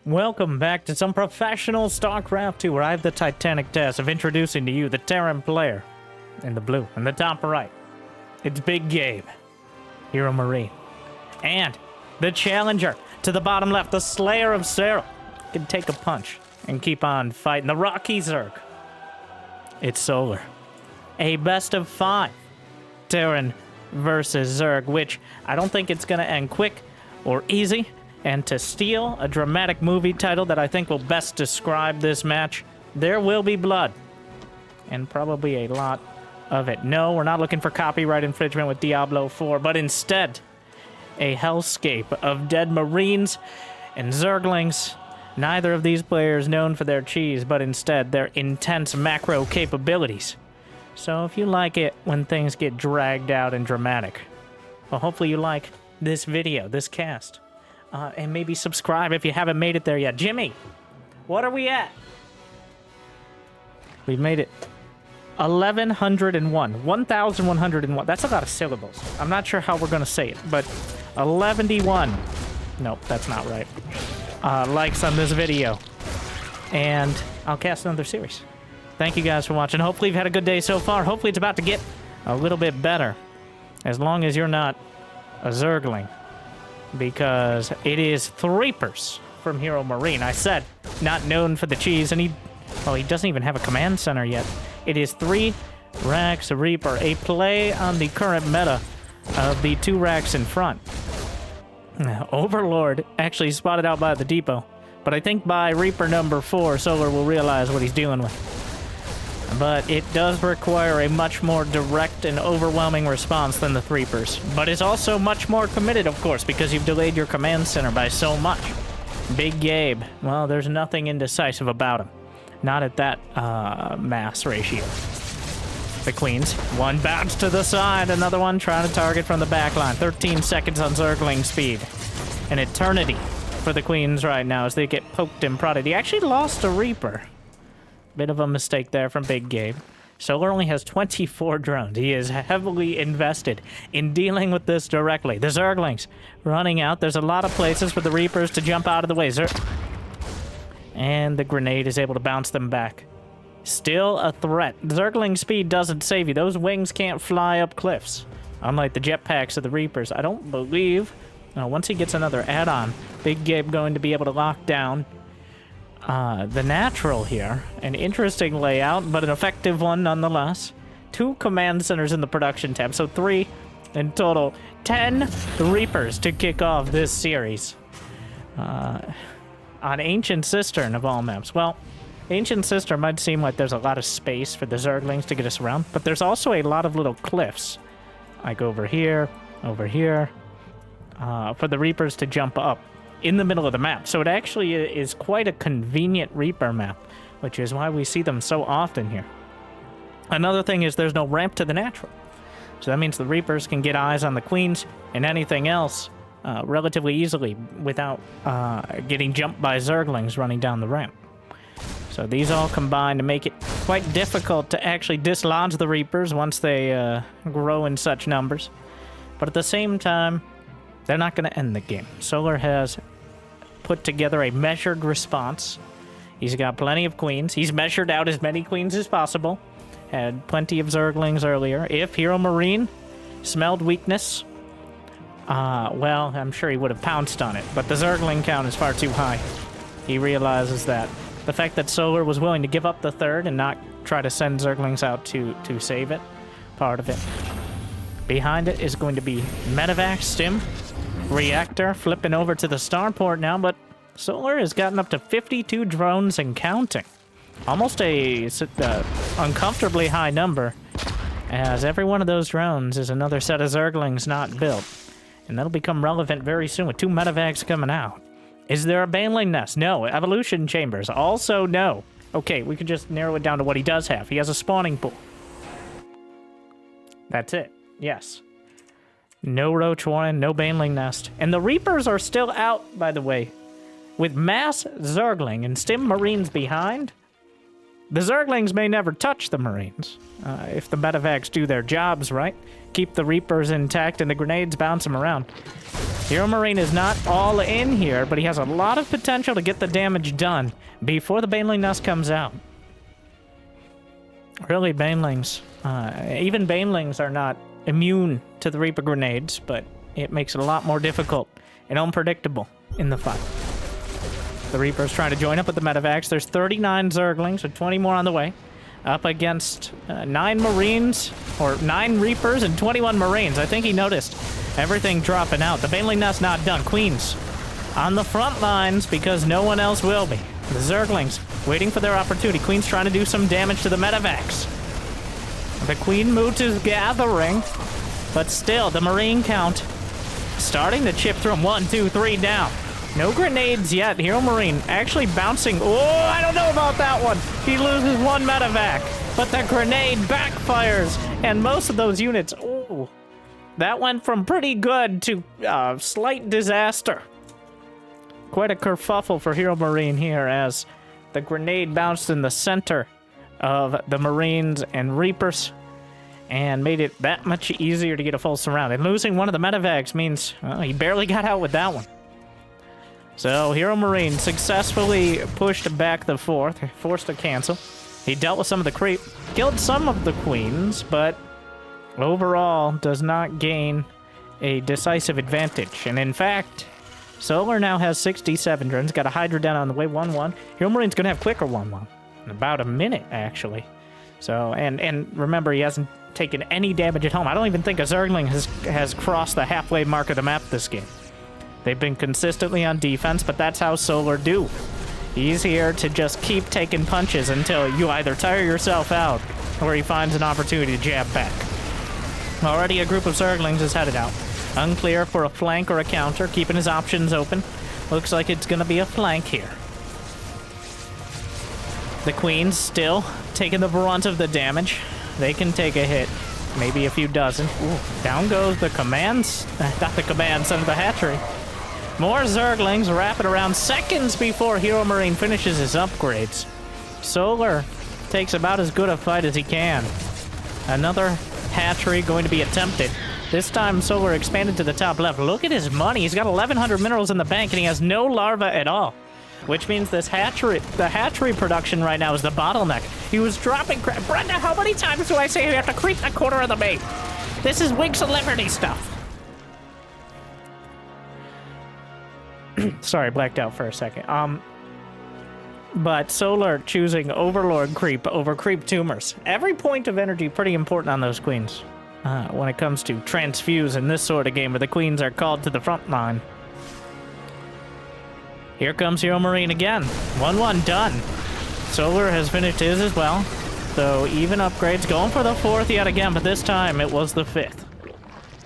Welcome back to some professional StarCraft 2, where I have the titanic task of introducing to you the Terran player in the blue, in the top right. It's Big Gabe, HeroMarine, and the challenger to the bottom left, the Slayer of Sarah, can take a punch and keep on fighting the Rocky Zerg. It's Solar, a best of 5 Terran versus Zerg, which I don't think it's going to end quick or easy. And to steal a dramatic movie title that I think will best describe this match, there will be blood. And probably a lot of it. No, we're not looking for copyright infringement with Diablo 4, but instead, a hellscape of dead Marines and Zerglings. Neither of these players known for their cheese, but instead their intense macro capabilities. So if you like it when things get dragged out and dramatic, well, hopefully you like this video, this cast. And maybe subscribe if you haven't made it there yet. Jimmy, what are we at? We've made it 1101. 1101. That's a lot of syllables. I'm not sure how we're going to say it, but 1101. Nope, that's not right. Likes on this video. And I'll cast another series. Thank you guys for watching. Hopefully you've had a good day so far. Hopefully it's about to get a little bit better. As long as you're not a Zergling. Because it is Threepers from HeroMarine. I said, not known for the cheese, and he doesn't even have a command center yet. It is 3 racks a Reaper, a play on the current meta of the 2 racks in front. Overlord actually spotted out by the depot, but I think by Reaper number 4, Solar will realize what he's dealing with. But it does require a much more direct and overwhelming response than the Threepers. But it's also much more committed, of course, because you've delayed your command center by so much. Big Gabe, well, there's nothing indecisive about him. Not at that mass ratio. The Queens, one bounce to the side, another one trying to target from the back line. 13 seconds on Zergling speed. An eternity for the Queens right now as they get poked and prodded. He actually lost a Reaper. Bit of a mistake there from Big Gabe. Solar only has 24 drones. He is heavily invested in dealing with this directly. The Zerglings running out. There's a lot of places for the Reapers to jump out of the way. And the grenade is able to bounce them back. Still a threat. Zergling speed doesn't save you. Those wings can't fly up cliffs. Unlike the jetpacks of the Reapers. I don't believe... once he gets another add-on, Big Gabe going to be able to lock down the natural here. An interesting layout, but an effective one nonetheless. 2 command centers in the production tab, so 3 in total. 10 Reapers to kick off this series. On Ancient Cistern of all maps. Well, Ancient Cistern might seem like there's a lot of space for the Zerglings to get us around, but there's also a lot of little cliffs. Like over here, for the Reapers to jump up in the middle of the map. So it actually is quite a convenient Reaper map, which is why we see them so often here. Another thing is there's no ramp to the natural. So that means the Reapers can get eyes on the Queens and anything else relatively easily without getting jumped by Zerglings running down the ramp. So these all combine to make it quite difficult to actually dislodge the Reapers once they grow in such numbers. But at the same time, they're not going to end the game. Solar has put together a measured response. He's got plenty of Queens. He's measured out as many Queens as possible. Had plenty of Zerglings earlier. If HeroMarine smelled weakness, well, I'm sure he would have pounced on it. But the Zergling count is far too high. He realizes that. The fact that Solar was willing to give up the 3rd and not try to send Zerglings out to save it, part of it. Behind it is going to be Medevac, Stim, Reactor, flipping over to the starport now, but Solar has gotten up to 52 drones and counting. Almost a uncomfortably high number, as every one of those drones is another set of Zerglings not built. And that'll become relevant very soon with 2 Medevacs coming out. Is there a Baneling Nest? No. Evolution Chambers? Also no. Okay, we can just narrow it down to what he does have. He has a spawning pool. That's it. Yes. No Roach Warren, no Baneling Nest. And the Reapers are still out, by the way. With mass Zergling and Stim Marines behind, The Zerglings may never touch the Marines, if the medevacs do their jobs right. Keep the Reapers intact and the grenades bounce them around. HeroMarine is not all in here, but he has a lot of potential to get the damage done before the Baneling Nest comes out. Really, Banelings, even Banelings are not immune to the Reaper grenades, but it makes it a lot more difficult and unpredictable in the fight. The Reaper's trying to join up with the medevacs. There's 39 Zerglings with 20 more on the way. Up against 9 Marines, or 9 Reapers and 21 Marines. I think he noticed everything dropping out. The Baneling Nest not done. Queens on the front lines because no one else will be. The Zerglings waiting for their opportunity. Queen's trying to do some damage to the medevacs. The Queen Moot is gathering, but still, the Marine count starting to chip through them. 1, 2, 3 down. No grenades yet. HeroMarine actually bouncing. Oh, I don't know about that one. He loses 1 medevac, but the grenade backfires, and most of those units, oh, that went from pretty good to slight disaster. Quite a kerfuffle for HeroMarine here as the grenade bounced in the center of the Marines and Reapers and made it that much easier to get a full surround. And losing 1 of the medevacs means he barely got out with that one. So HeroMarine successfully pushed back the 4th, forced to cancel. He dealt with some of the creep, killed some of the queens, but overall does not gain a decisive advantage. And in fact, Solar now has 67 drones, got a Hydra down on the way, 1-1. HeroMarine's going to have quicker 1-1 in about a minute, actually. So, and remember, he hasn't taken any damage at home. I don't even think a Zergling has crossed the halfway mark of the map this game. They've been consistently on defense, but that's how Solar do. He's here to just keep taking punches until you either tire yourself out or he finds an opportunity to jab back. Already a group of Zerglings is headed out. Unclear for a flank or a counter, keeping his options open. Looks like it's going to be a flank here. The Queen's still taking the brunt of the damage. They can take a hit, maybe a few dozen. Ooh, down goes the commands, not the command center, the hatchery. More Zerglings wrapping around seconds before HeroMarine finishes his upgrades. Solar takes about as good a fight as he can. Another hatchery going to be attempted. This time Solar expanded to the top left. Look at his money. He's got 1,100 minerals in the bank and he has no larva at all. Which means this hatchery, the hatchery production right now is the bottleneck. He was dropping crap. Brenda, how many times do I say you have to creep a quarter of the bait? This is Wings of Liberty stuff. Sorry, blacked out for a second. But Solar choosing Overlord Creep over Creep Tumors. Every point of energy pretty important on those queens. When it comes to transfuse in this sort of game where the queens are called to the front line. Here comes HeroMarine again. 1-1 done. Solar has finished his as well. So even upgrades going for the 4th yet again, but this time it was the 5th.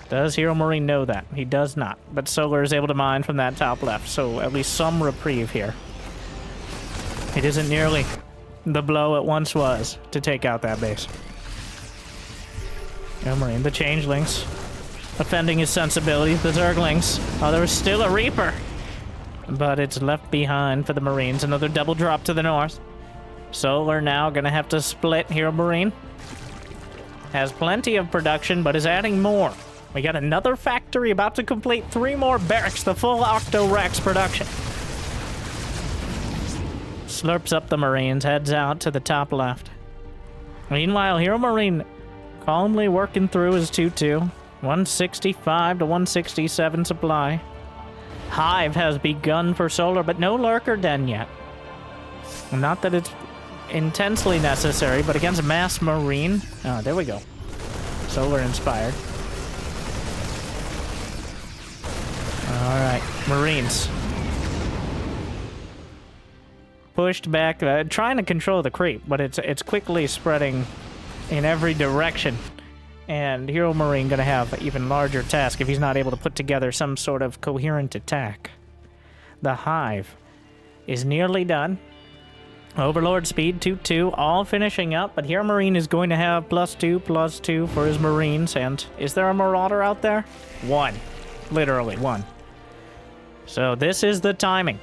Does HeroMarine know that? He does not. But Solar is able to mine from that top left, so at least some reprieve here. It isn't nearly the blow it once was to take out that base. HeroMarine, the Changelings, offending his sensibilities. The Zerglings. Oh, there was still a Reaper. But it's left behind for the Marines. Another double drop to the north. Solar now gonna have to split. HeroMarine has plenty of production, but is adding more. We got another factory about to complete 3 more barracks, the full Octo-Rex production. Slurps up the Marines, heads out to the top left. Meanwhile, HeroMarine calmly working through his 2-2. 165 to 167 supply. Hive has begun for Solar, but no Lurker Den yet. Not that it's intensely necessary, but against Mass Marine... Oh, there we go. Solar inspired. Alright, Marines. Pushed back, trying to control the creep, but it's quickly spreading in every direction. And HeroMarine gonna have even larger task if he's not able to put together some sort of coherent attack. The Hive is nearly done. Overlord speed 2-2, all finishing up, but HeroMarine is going to have +2/+2 for his Marines. And is there a Marauder out there? 1. Literally 1. So this is the timing.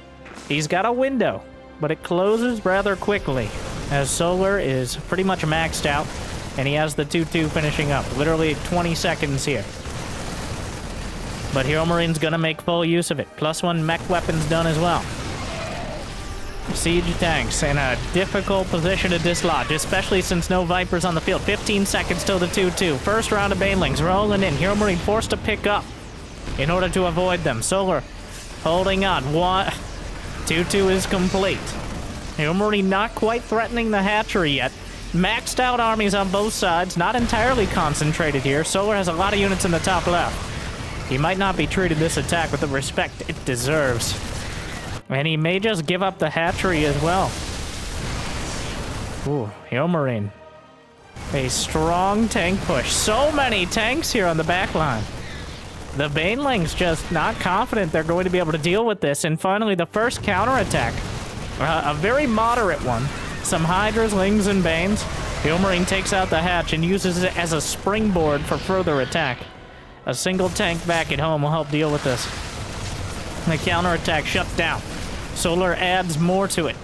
He's got a window, but it closes rather quickly. as Solar is pretty much maxed out, and he has the 2-2 finishing up. Literally 20 seconds here. But HeroMarine's gonna make full use of it. +1 mech weapons done as well. Siege tanks in a difficult position to dislodge, especially since no Vipers on the field. 15 seconds till the 2-2. First round of Banelings rolling in. HeroMarine forced to pick up in order to avoid them. Solar holding on. 2-2 is complete. HeroMarine not quite threatening the hatchery yet. Maxed out armies on both sides, not entirely concentrated here. Solar has a lot of units in the top left. He might not be treated this attack with the respect it deserves. And he may just give up the hatchery as well. Ooh, HeroMarine. A strong tank push. So many tanks here on the back line. The Banelings just not confident they're going to be able to deal with this. And finally, the first counterattack. A very moderate one. Some Hydras, Lings, and Banes. HeroMarine takes out the hatch and uses it as a springboard for further attack. A single tank back at home will help deal with this. The counterattack shut down. Solar adds more to it.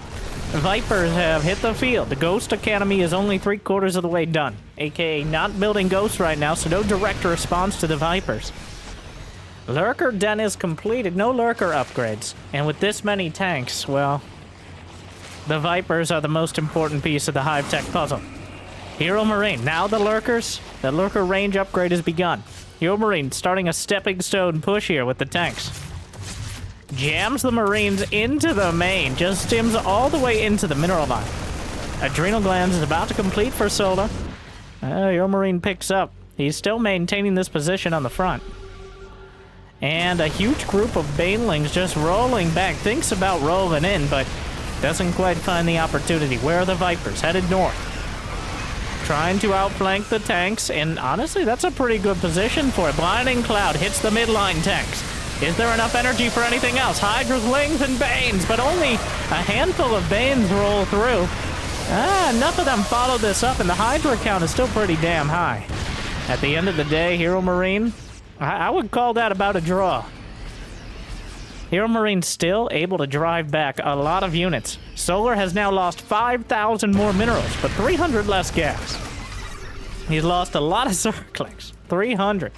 Vipers have hit the field. The Ghost Academy is only 3/4 of the way done. AKA not building Ghosts right now, so no direct response to the Vipers. Lurker Den is completed. No Lurker upgrades. And with this many tanks, well, the Vipers are the most important piece of the Hive Tech puzzle. HeroMarine. Now the Lurkers. The Lurker range upgrade has begun. HeroMarine starting a stepping stone push here with the tanks. Jams the Marines into the main. Just stims all the way into the mineral line. Adrenal Glands is about to complete for Solar. HeroMarine picks up. He's still maintaining this position on the front. And a huge group of Banelings just rolling back. Thinks about rolling in, but doesn't quite find the opportunity. Where are the Vipers? Headed north. Trying to outflank the tanks, and honestly, that's a pretty good position for it. Blinding Cloud hits the midline tanks. Is there enough energy for anything else? Hydras, Lings, and Banes, but only a handful of Banes roll through. Enough of them follow this up, and the Hydra count is still pretty damn high. At the end of the day, HeroMarine, I would call that about a draw. HeroMarine still able to drive back a lot of units. Solar has now lost 5,000 more minerals, but 300 less gas. He's lost a lot of Zerglings, 300.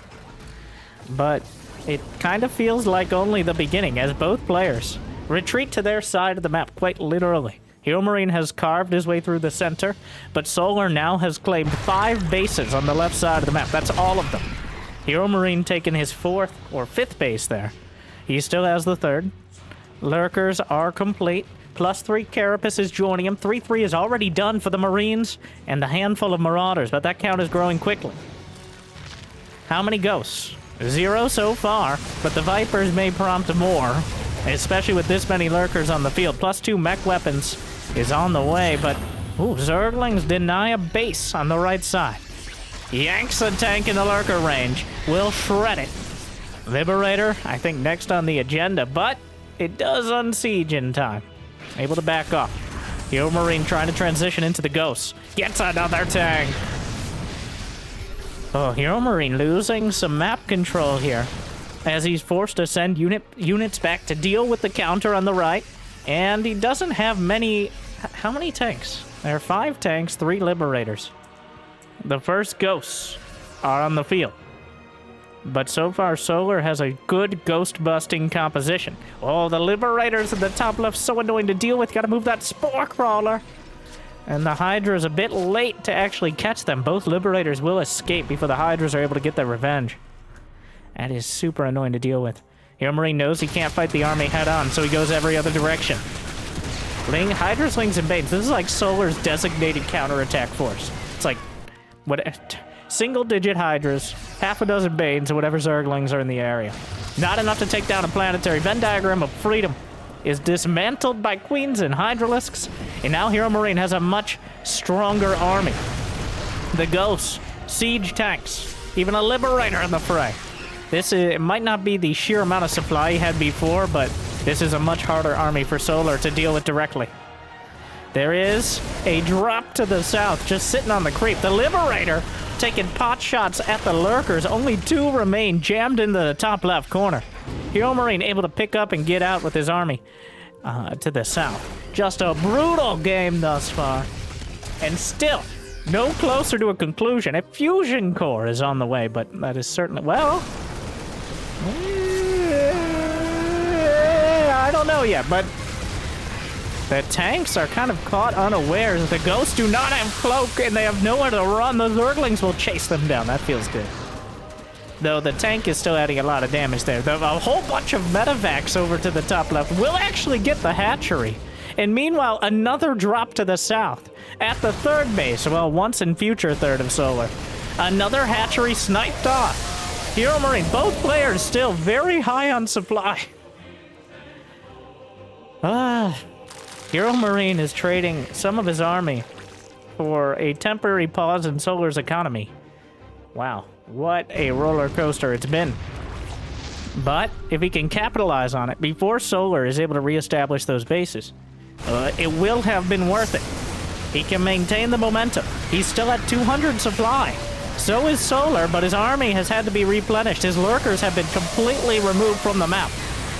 But it kind of feels like only the beginning, as both players retreat to their side of the map, quite literally. HeroMarine has carved his way through the center, but Solar now has claimed 5 bases on the left side of the map. That's all of them. HeroMarine taking his 4th or 5th base there. He still has the 3rd. Lurkers are complete. +3 Carapace is joining him. 3-3 is already done for the Marines and the handful of Marauders, but that count is growing quickly. How many Ghosts? 0 so far, but the Vipers may prompt more, especially with this many Lurkers on the field. +2 mech weapons is on the way, but Zerglings deny a base on the right side. Yanks a tank in the Lurker range. Will shred it. Liberator, I think, next on the agenda, but it does unsiege in time. Able to back off. HeroMarine trying to transition into the Ghosts. Gets another tank. Oh, HeroMarine losing some map control here, as he's forced to send units back to deal with the counter on the right, and he doesn't have many. How many tanks? There are 5 tanks, 3 Liberators. The first Ghosts are on the field. But so far, Solar has a good ghost-busting composition. Oh, the Liberators at the top left, so annoying to deal with. Gotta move that Spore Crawler. And the Hydra is a bit late to actually catch them. Both Liberators will escape before the Hydras are able to get their revenge. That is super annoying to deal with. HeroMarine knows he can't fight the army head-on, so he goes every other direction. Hydras, Lings, and Banes. This is like Solar's designated counterattack force. It's like, what? Single-digit Hydras, half a dozen Banes, and whatever Zerglings are in the area. Not enough to take down a planetary. Venn diagram of freedom is dismantled by Queens and Hydralisks, and now HeroMarine has a much stronger army. The Ghosts, siege tanks, even a Liberator in the fray. It might not be the sheer amount of supply he had before, but this is a much harder army for Solar to deal with directly. There is a drop to the south, just sitting on the creep. The Liberator taking pot shots at the Lurkers. Only 2 remain, jammed into the top left corner. HeroMarine able to pick up and get out with his army to the south. Just a brutal game thus far. And still, no closer to a conclusion. A fusion core is on the way, but that is certainly... Well... I don't know yet, but... The tanks are kind of caught unawares. The ghosts do not have cloak, and they have nowhere to run. The Zerglings will chase them down. That feels good. Though the tank is still adding a lot of damage there. A whole bunch of medevacs over to the top left will actually get the hatchery. And meanwhile, another drop to the south. At the third base, well, once in future third of Solar. Another hatchery sniped off. HeroMarine, both players still very high on supply. HeroMarine is trading some of his army for a temporary pause in Solar's economy. Wow, what a roller coaster it's been. But if he can capitalize on it before Solar is able to reestablish those bases, it will have been worth it. He can maintain the momentum. He's still at 200 supply. So is Solar, but his army has had to be replenished. His lurkers have been completely removed from the map.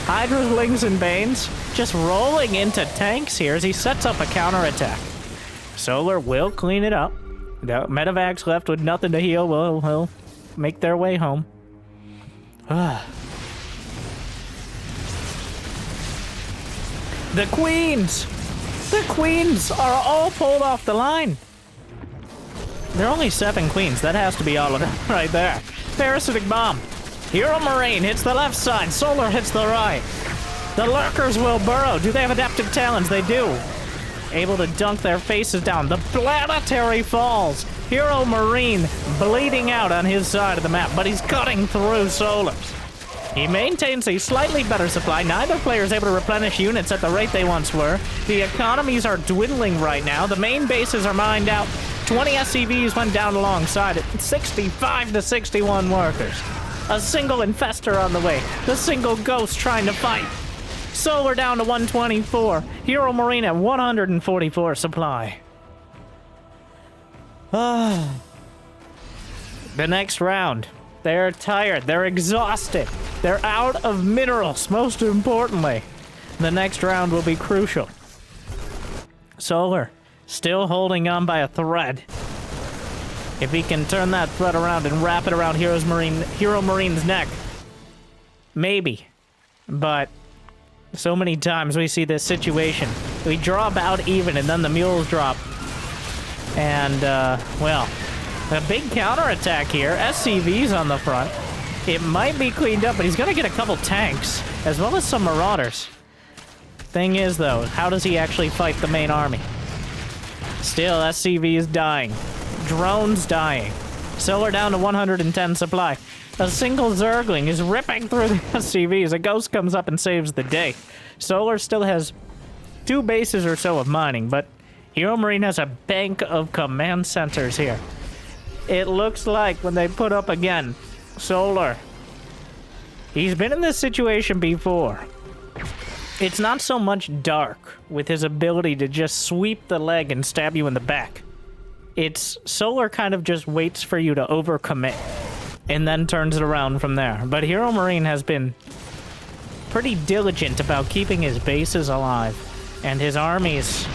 Hydras, Lings, and Banes just rolling into tanks here as he sets up a counterattack. Solar will clean it up. The medevacs left with nothing to heal will make their way home. The queens! The queens are all pulled off the line. There are only 7 queens. That has to be all of them right there. Parasitic Bomb. HeroMarine hits the left side. Solar hits the right. The lurkers will burrow. Do they have adaptive talons? They do. Able to dunk their faces down. The planetary falls. HeroMarine bleeding out on his side of the map, but he's cutting through Solar's. He maintains a slightly better supply. Neither player is able to replenish units at the rate they once were. The economies are dwindling right now. The main bases are mined out. 20 SCVs went down alongside it. 65 to 61 workers. A single infester on the way. The single ghost trying to fight. Solar down to 124. HeroMarine at 144 supply. The next round. They're tired. They're exhausted. They're out of minerals, most importantly. The next round will be crucial. Solar still holding on by a thread. If he can turn that thread around and wrap it around HeroMarine's neck. Maybe. But so many times we see this situation. We draw about even and then the mules drop. And, well, a big counterattack here. SCV's on the front. It might be cleaned up, but he's going to get a couple tanks, as well as some marauders. Thing is, though, how does he actually fight the main army? Still, SCV is dying. Drones dying. Solar down to 110 supply. A single Zergling is ripping through the SCVs. A ghost comes up and saves the day. Solar still has 2 bases or so of mining, but HeroMarine has a bank of command centers here. It looks like when they put up again, Solar. He's been in this situation before. It's not so much dark with his ability to just sweep the leg and stab you in the back. It's Solar kind of just waits for you to overcommit and then turns it around from there. But HeroMarine has been pretty diligent about keeping his bases alive and his armies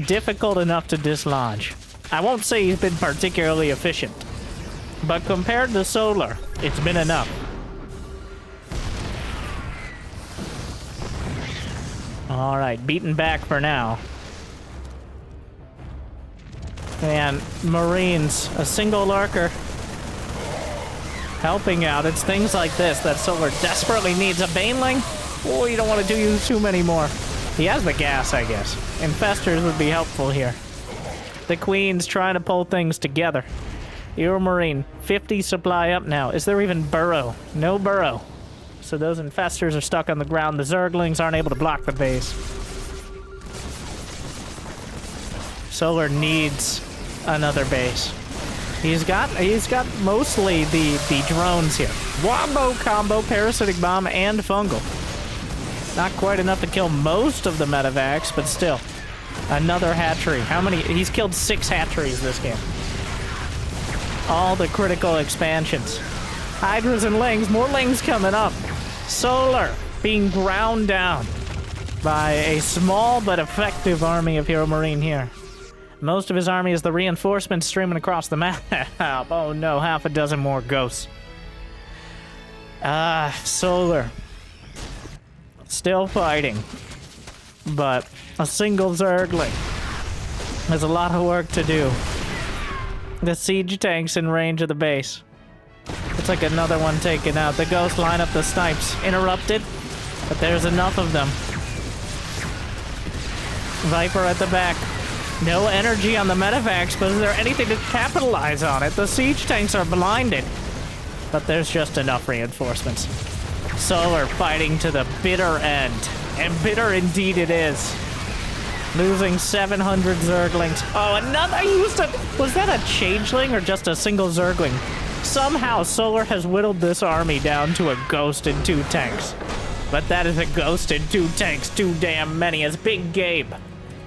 difficult enough to dislodge. I won't say he's been particularly efficient, but compared to Solar, it's been enough. Alright, beaten back for now. And Marines, a single lurker, helping out. It's things like this that Solar desperately needs. A Baneling? Oh, you don't want to use too many more. He has the gas, I guess. Infestors would be helpful here. The Queen's trying to pull things together. HeroMarine, 50 supply up now. Is there even burrow? No burrow. So those infestors are stuck on the ground. The Zerglings aren't able to block the base. Solar needs another base. He's got mostly the drones here. Wombo combo, parasitic bomb, and fungal. Not quite enough to kill most of the medevacs, but still. Another hatchery. How many? He's killed 6 hatcheries this game. All the critical expansions. Hydras and Lings. More Lings coming up. Solar being ground down by a small but effective army of HeroMarine here. Most of his army is the reinforcements streaming across the map. Oh no, half a dozen more ghosts. Solar. Still fighting. But a single Zergling. There's a lot of work to do. The siege tank's in range of the base. It's like another one taken out. The ghosts line up the snipes. Interrupted, but there's enough of them. Viper at the back. No energy on the medevacs, but is there anything to capitalize on it? The siege tanks are blinded. But there's just enough reinforcements. Solar fighting to the bitter end. And bitter indeed it is. Losing 700 Zerglings. Oh, another was that a changeling or just a single Zergling? Somehow Solar has whittled this army down to a ghost and 2 tanks. But that is a ghost and 2 tanks, too damn many. It's Big Gabe.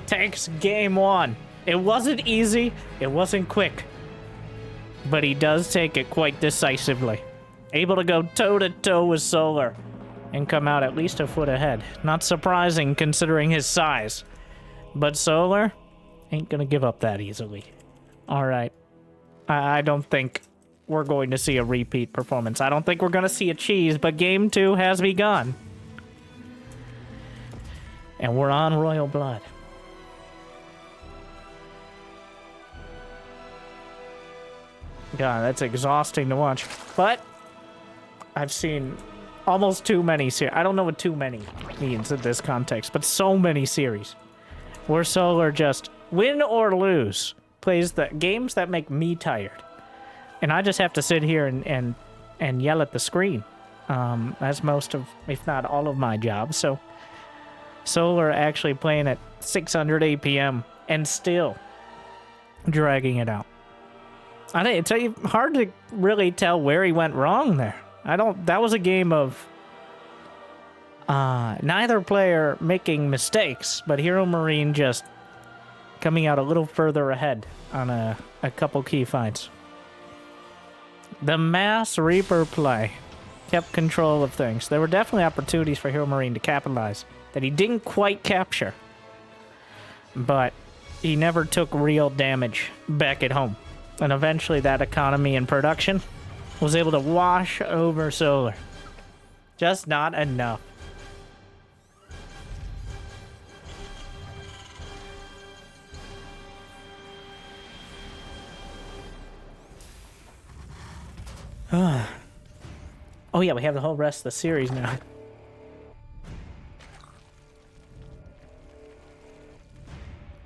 Tanks game 1. It wasn't easy, it wasn't quick. But he does take it quite decisively. Able to go toe-to-toe with Solar and come out at least a foot ahead. Not surprising considering his size. But Solar ain't gonna give up that easily. Alright. I don't think we're going to see a repeat performance. I don't think we're gonna see a cheese, but game 2 has begun. And we're on royal blood. God, that's exhausting to watch. But I've seen almost too many series. I don't know what too many means in this context, but so many series where Solar just win or lose plays the games that make me tired. And I just have to sit here and yell at the screen. That's most of, if not all of my job. So Solar actually playing at 600 APM and still dragging it out. I think it's hard to really tell where he went wrong there. That was a game of neither player making mistakes, but HeroMarine just coming out a little further ahead on a couple key fights. The mass Reaper play kept control of things. There were definitely opportunities for HeroMarine to capitalize that he didn't quite capture, but he never took real damage back at home. And eventually that economy and production was able to wash over Solar. Just not enough. Oh yeah, we have the whole rest of the series now.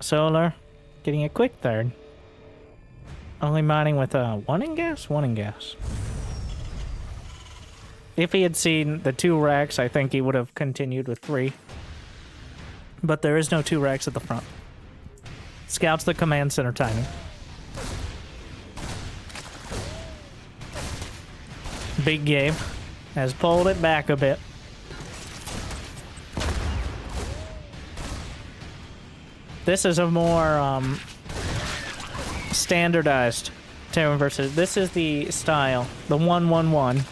Solar getting a quick third. Only mining with one in gas? One in gas. If he had seen the 2 racks, I think he would have continued with 3. But there is no 2 racks at the front. Scouts the command center timing. Big Game has pulled it back a bit. This is a more standardized Terran versus. This is the style, the 111,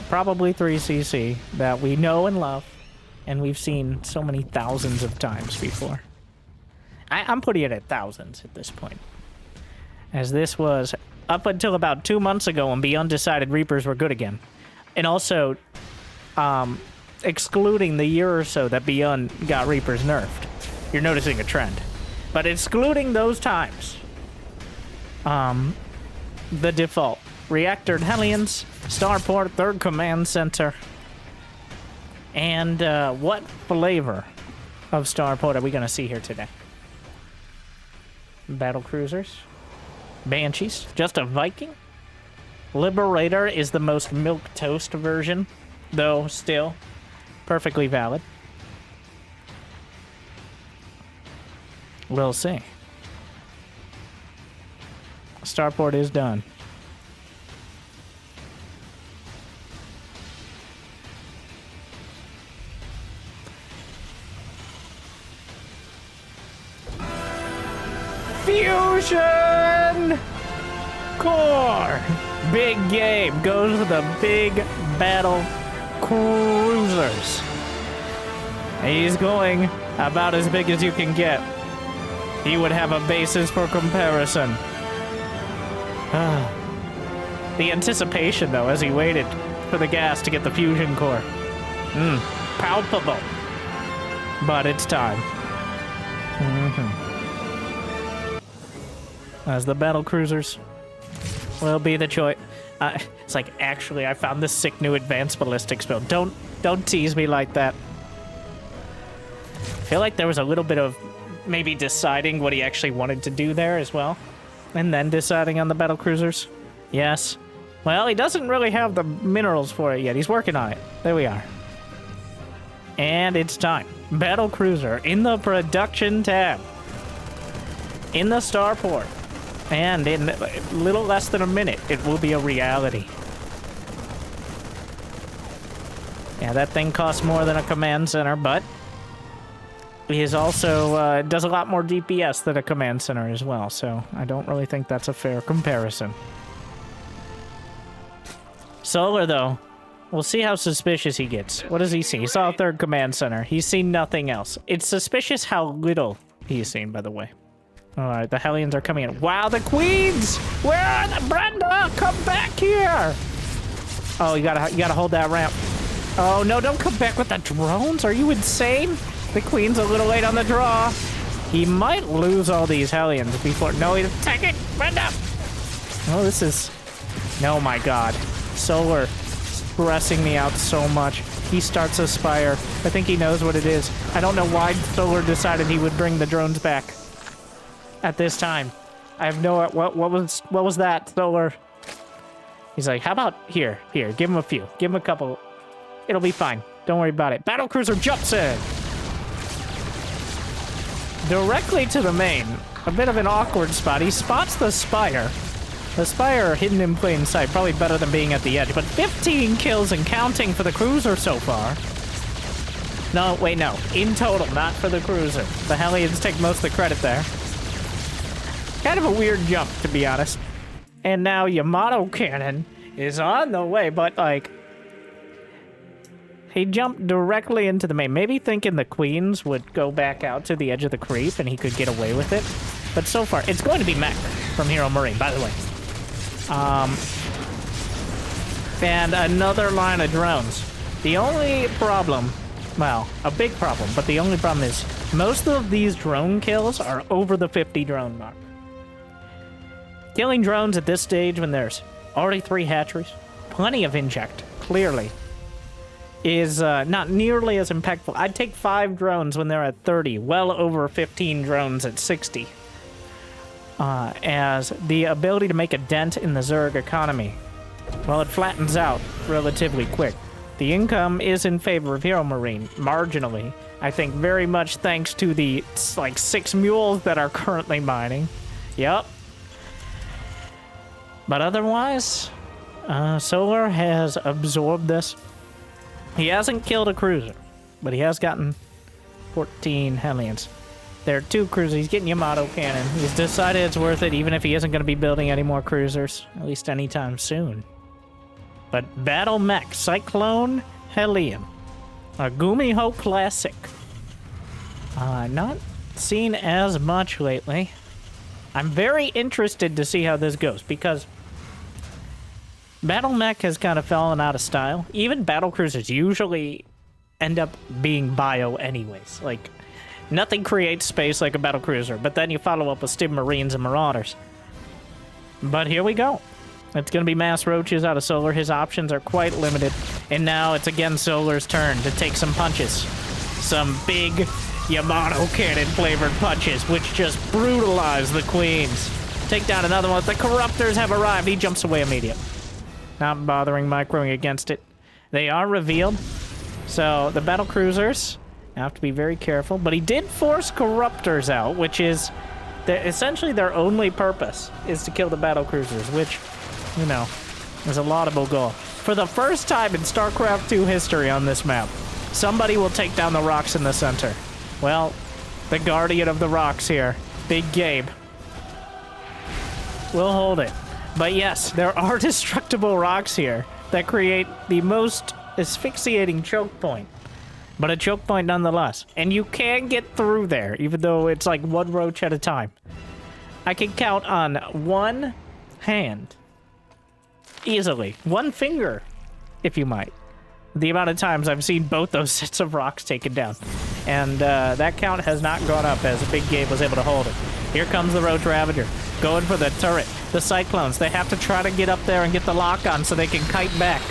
probably 3cc that we know and love, and we've seen so many thousands of times before. I'm putting it at thousands at this point, as this was up until about 2 months ago when the undecided Reapers were good again, and also excluding the year or so that Beyond got Reapers nerfed. You're noticing a trend, but excluding those times. The default. Reactored Hellions, Starport, 3rd Command Center. And what flavor of Starport are we going to see here today? Battle Cruisers. Banshees. Just a Viking. Liberator is the most milquetoast version, though still perfectly valid. We'll see. Starport is done. Fusion Core! Big Game goes with the big battle cruisers. He's going about as big as you can get. he would have a basis for comparison. The anticipation, though, as he waited for the gas to get the fusion core. Palpable. But it's time. As the battle cruisers will be the choice. It's like, actually, I found this sick new advanced ballistics build. Don't tease me like that. I feel like there was a little bit of maybe deciding what he actually wanted to do there as well. And then deciding on the battle cruisers. Yes. Well, he doesn't really have the minerals for it yet. He's working on it. There we are. And it's time. Battle cruiser in the production tab. In the starport. And in a little less than a minute, it will be a reality. Yeah, that thing costs more than a command center, but he is also does a lot more DPS than a command center as well, so I don't really think that's a fair comparison. Solar, though, we'll see how suspicious he gets. What does he see? He saw a third command center. He's seen nothing else. It's suspicious how little he's seen, by the way. All right, the Hellions are coming in. Wow, the Queens! Where are the Brenda? Come back here! Oh, you gotta hold that ramp. Oh no, don't come back with the drones. Are you insane? The Queen's a little late on the draw. He might lose all these Hellions before. No, he's attacking. Brenda! Oh, this is. Oh my God, Solar stressing me out so much. He starts a Spire. I think he knows what it is. I don't know why Solar decided he would bring the drones back at this time. I have no... What was that, Solar? He's like, how about here? Here, give him a few. Give him a couple. It'll be fine. Don't worry about it. Battlecruiser jumps in! Directly to the main. A bit of an awkward spot. He spots the Spire. The Spire hidden in plain sight. Probably better than being at the edge. But 15 kills and counting for the cruiser so far. No, wait, no. In total, not for the cruiser. The Hellions take most of the credit there. Kind of a weird jump, to be honest. And now Yamato Cannon is on the way, but, like... He jumped directly into the main. Maybe thinking the Queens would go back out to the edge of the creep and he could get away with it. But so far, it's going to be mech from HeroMarine, by the way. And another line of drones. The only problem... Well, a big problem, but the only problem is most of these drone kills are over the 50 drone mark. Killing drones at this stage when there's already 3 hatcheries, plenty of inject, clearly, is not nearly as impactful. I'd take 5 drones when they're at 30, well over 15 drones at 60, as the ability to make a dent in the Zerg economy. Well, it flattens out relatively quick. The income is in favor of HeroMarine, marginally. I think very much thanks to the, like, 6 mules that are currently mining. Yep. But otherwise, Solar has absorbed this. He hasn't killed a cruiser, but he has gotten 14 Hellions. There are 2 cruisers. He's getting Yamato Cannon. He's decided it's worth it, even if he isn't going to be building any more cruisers, at least anytime soon. But Battle Mech, Cyclone Hellion, a Gumiho Classic. Not seen as much lately. I'm very interested to see how this goes, because Battle Mech has kind of fallen out of style. Even battle cruisers usually end up being bio anyways. Like, nothing creates space like a battle cruiser, but then you follow up with Stim Marines and Marauders. But here we go. It's going to be mass roaches out of Solar. His options are quite limited. And now it's again Solar's turn to take some punches. Some big Yamato Cannon flavored punches, which just brutalize the Queens. Take down another one. The Corruptors have arrived. He jumps away immediately. Not bothering microing against it. They are revealed. So the battle cruisers have to be very careful. But he did force Corruptors out, which is essentially their only purpose is to kill the battle cruisers, which, you know, is a laudable goal. For the first time in StarCraft 2 history on this map, somebody will take down the rocks in the center. Well, the guardian of the rocks here, Big Gabe, will hold it. But yes, there are destructible rocks here that create the most asphyxiating choke point. but a choke point nonetheless. And you can get through there, even though it's like one roach at a time. I can count on one hand, easily, one finger, if you might, the amount of times I've seen both those sets of rocks taken down. And that count has not gone up as Big Game was able to hold it. Here comes the Roach Ravager, going for the turret. The Cyclones, they have to try to get up there and get the lock on so they can kite back.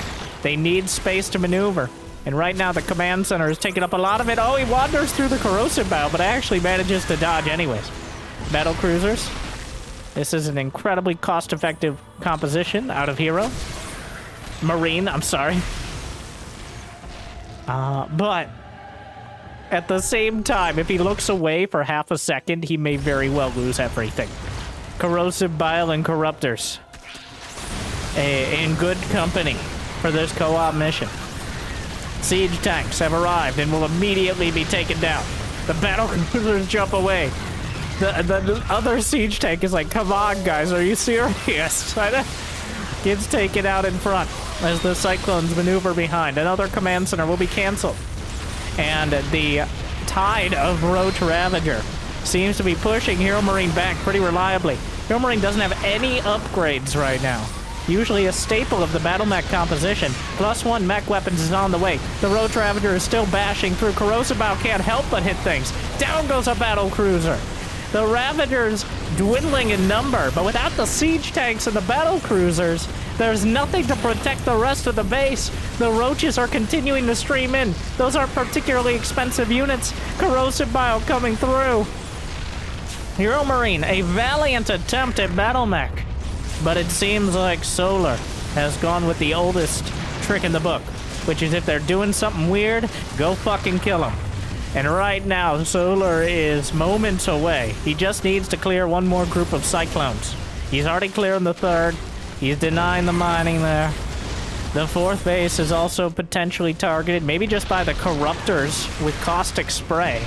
They need space to maneuver. And right now the command center is taking up a lot of it. Oh, he wanders through the corrosive bow, but actually manages to dodge anyways. Battle cruisers. This is an incredibly cost-effective composition out of Hero. Marine, I'm sorry. But at the same time, if he looks away for half a second, he may very well lose everything. Corrosive Bile and Corruptors. In good company for this co-op mission. Siege tanks have arrived and will immediately be taken down. The battle cruisers jump away. The other siege tank is like, come on, guys, are you serious? Gets taken out in front as the Cyclones maneuver behind. Another command center will be canceled. And the tide of Roach Ravager seems to be pushing HeroMarine back pretty reliably. HeroMarine doesn't have any upgrades right now. Usually a staple of the battle mech composition. +1 mech weapons is on the way. The Roach Ravager is still bashing through. Corrosive Bow can't help but hit things. Down goes a battle cruiser. The Ravagers dwindling in number, but without the siege tanks and the battle cruisers, there's nothing to protect the rest of the base. The Roaches are continuing to stream in. Those aren't particularly expensive units. Corrosive Bile coming through. HeroMarine, a valiant attempt at battle mech. But it seems like Solar has gone with the oldest trick in the book, which is if they're doing something weird, go fucking kill them. And right now, Solar is moments away. He just needs to clear one more group of Cyclones. He's already cleared the third. He's denying the mining there. The fourth base is also potentially targeted, maybe just by the Corruptors with caustic spray.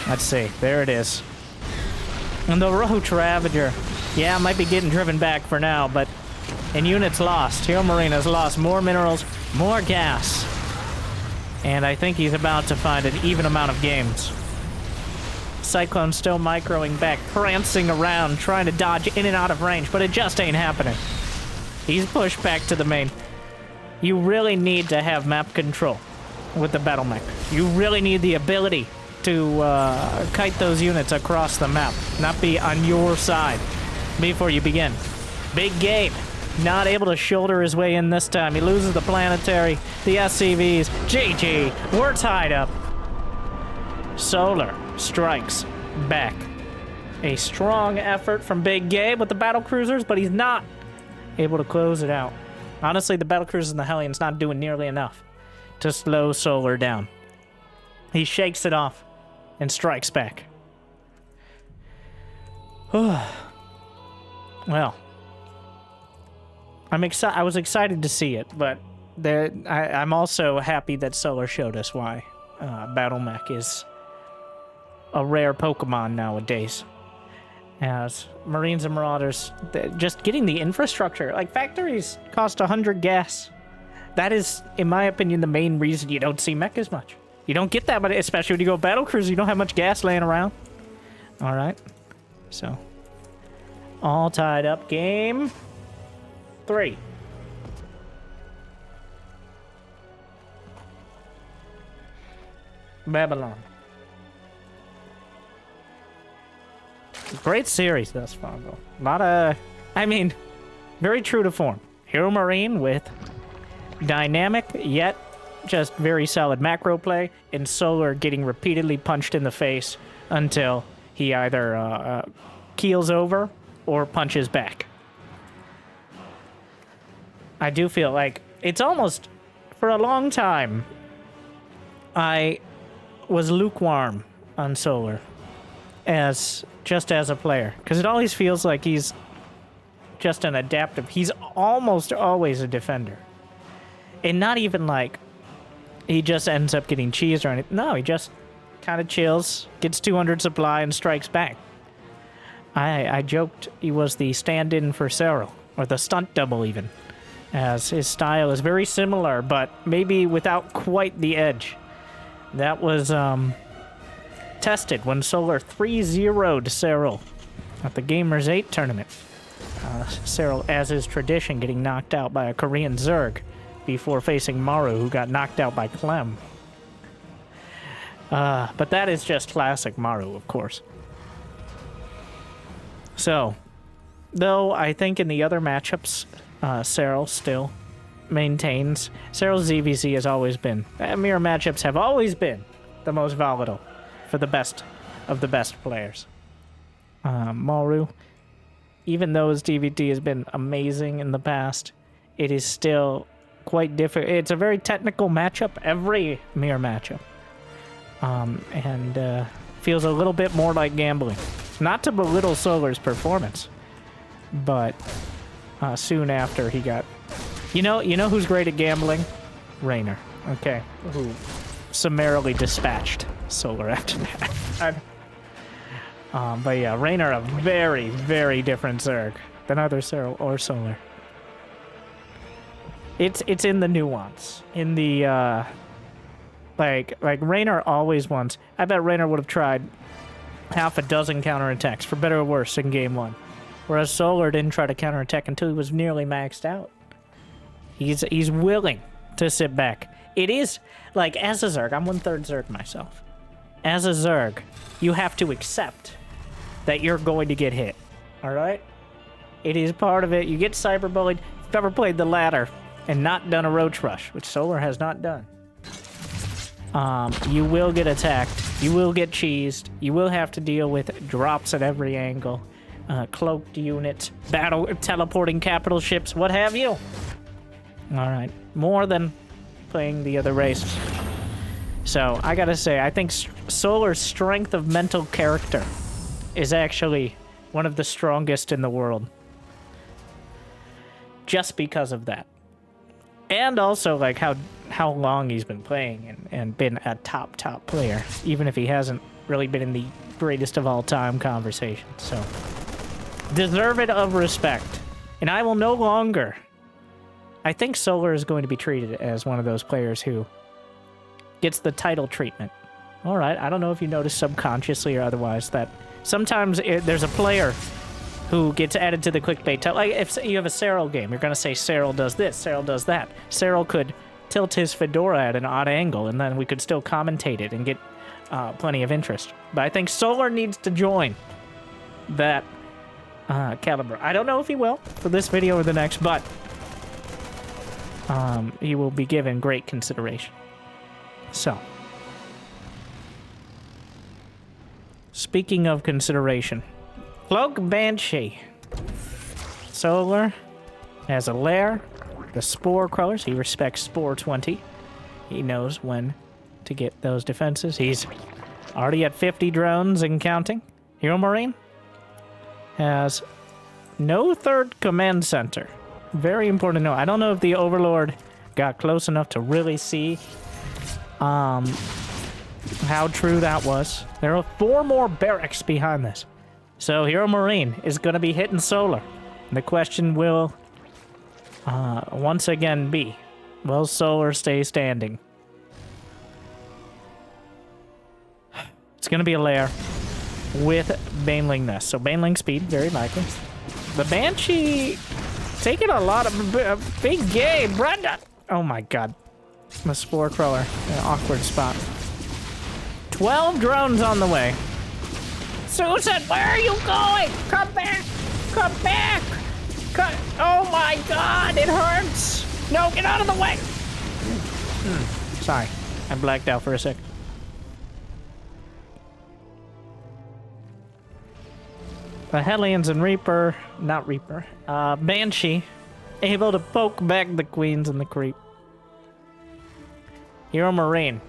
Let's see. There it is. And the Roach Ravager. Yeah, might be getting driven back for now, but in units lost, HeroMarine has lost more minerals, more gas. And I think he's about to find an even amount of games. Cyclone still microing back, prancing around, trying to dodge in and out of range, but it just ain't happening. He's pushed back to the main. You really need to have map control with the battle mech. You really need the ability to kite those units across the map, not be on your side before you begin. Big Game. Not able to shoulder his way in this time. He loses the planetary, the SCVs. GG. We're tied up. Solar strikes back. A strong effort from Big Game with the battle cruisers, but he's not able to close it out. Honestly, the battle cruisers and the Hellions not doing nearly enough to slow Solar down. He shakes it off and strikes back. Well, I was excited to see it, but I'm also happy that Solar showed us why Battle Mech is a rare Pokemon nowadays. As Marines and Marauders, just getting the infrastructure, like factories cost 100 gas. That is, in my opinion, the main reason you don't see mech as much. You don't get that, but especially when you go battle cruiser, you don't have much gas laying around. All right, so all tied up. Game 3. Babylon. Great series thus far, though. A lot of, very true to form. HeroMarine with dynamic, yet just very solid macro play, and Solar getting repeatedly punched in the face until he either keels over or punches back. I do feel like it's almost, for a long time, I was lukewarm on Solar just as a player, because it always feels like he's just an adaptive. He's almost always a defender, and not even like he just ends up getting cheesed or anything. No, he just kind of chills, gets 200 supply, and strikes back. I joked he was the stand-in for Cyril, or the stunt double even, as his style is very similar, but maybe without quite the edge That was tested when Solar 3-0'd Cyril at the Gamers 8 tournament. Cyril, as is tradition, getting knocked out by a Korean Zerg before facing Maru, who got knocked out by Clem. But that is just classic Maru, of course. So, though I think in the other matchups, Cyril still maintains. Cyril's ZVZ has always been. Mirror matchups have always been the most volatile for the best of the best players. Maru, even though his DVT has been amazing in the past, it is still quite different. It's a very technical matchup, every mirror matchup. And feels a little bit more like gambling. Not to belittle Solar's performance, but soon after he got... You know who's great at gambling? Raynor. Okay. Who summarily dispatched Solar after that. But yeah, Raynor, a very, very different Zerg than either Cyril or Solar. It's in the nuance. In the, like Raynor always wants... I bet Raynor would have tried half a dozen counterattacks, for better or worse, in game 1. Whereas Solar didn't try to counterattack until he was nearly maxed out. He's willing to sit back. It is, like, as a Zerg, I'm 1/3 Zerg myself. As a Zerg, you have to accept that you're going to get hit. Alright? It is part of it. You get cyberbullied. If you've ever played the ladder and not done a roach rush, which Solar has not done, you will get attacked. You will get cheesed. You will have to deal with drops at every angle. Cloaked units, battle, teleporting capital ships, what have you. Alright, more than playing the other races. So, I gotta say, I think Solar's strength of mental character is actually one of the strongest in the world. Just because of that. And also, like, how long he's been playing and been a top player, even if he hasn't really been in the greatest of all time conversation. So, deserved of respect. And I will no longer... I think Solar is going to be treated as one of those players who gets the title treatment. Alright, I don't know if you noticed subconsciously or otherwise that sometimes there's a player who gets added to the clickbait. Like, if you have a Cyril game, you're going to say Cyril does this, Cyril does that. Cyril could tilt his fedora at an odd angle, and then we could still commentate it and get plenty of interest. But I think Solar needs to join that caliber. I don't know if he will for this video or the next, but he will be given great consideration. So, speaking of consideration, Cloak Banshee. Solar has a lair, the Spore Crawlers. He respects Spore 20. He knows when to get those defenses. He's already at 50 drones and counting. HeroMarine has no third command center. Very important to know. I don't know if the Overlord got close enough to really see how true that was. There are 4 more barracks behind this. So HeroMarine is going to be hitting Solar. The question will once again be, will Solar stay standing? It's going to be a lair with Baneling Nest. So Baneling speed, very likely. The Banshee taking a lot of big game. Brenda! Oh my god. The Spore Crawler. An awkward spot. 12 drones on the way. Susan, where are you going? Come back! Come back! Oh my god, it hurts! No, get out of the way! Sorry, I blacked out for a sec. The Hellions and Reaper, not Reaper, Banshee, able to poke back the Queens and the Creep. HeroMarine,